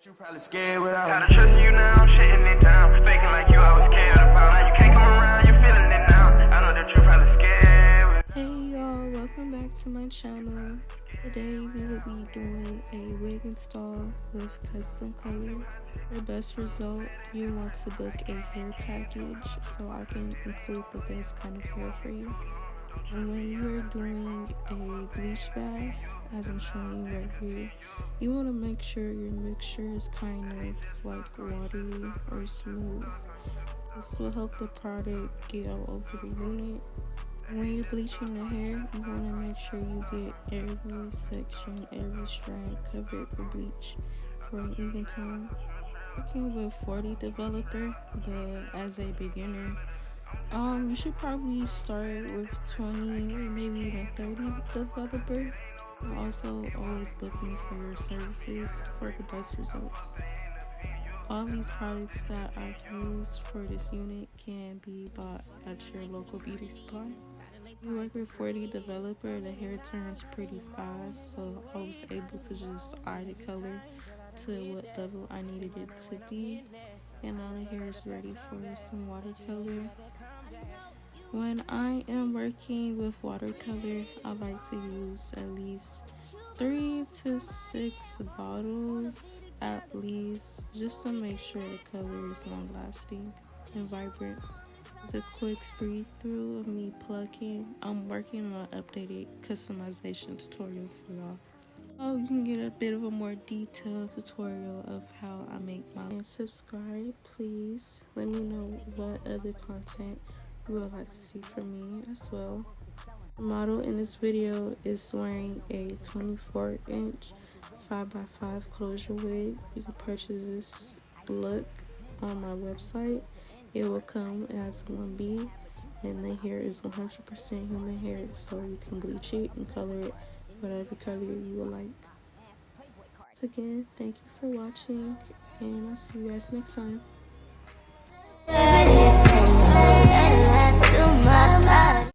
You probably scared without Gotta trust you now, I'm shitting it down. Faking like you always cared about. Now you can't come around, you're feeling it now. I know that you probably scared. Hey y'all, welcome back to my channel. Today we will be doing a wig install with custom color. For best result, you want to book a hair package so I can include the best kind of hair for you. And when you're doing a bleach bath, as I'm showing you right here, you want to make sure your mixture is kind of like watery or smooth. This will help the product get all over the unit. When you're bleaching the hair, you want to make sure you get every section, every strand covered with bleach for an even tone. Working with 40 developer, but as a beginner, you should probably start with 20 or maybe even 30 developer. And also always book me for your services for the best results. All these products that I've used for this unit can be bought at your local beauty supply. We work with 40 developer, the hair turns pretty fast, so I was able to just add the color to what level I needed it to be. And now the hair is ready for some watercolor. When I am working with watercolor, I like to use at least 3 to 6 bottles at least, just to make sure the color is long lasting and vibrant. It's a quick speed through of me plucking. I'm working on an updated customization tutorial for y'all. Oh, you can get a bit of a more detailed tutorial of how I make my. And subscribe, please. Let me know what other content you would like to see from me as well. The model in this video is wearing a 24-inch 5x5 closure wig. You can purchase this look on my website. It will come as 1B, and the hair is 100% human hair, so you can bleach it and color it whatever color you would like. Once again, thank you for watching, and I'll see you guys next time.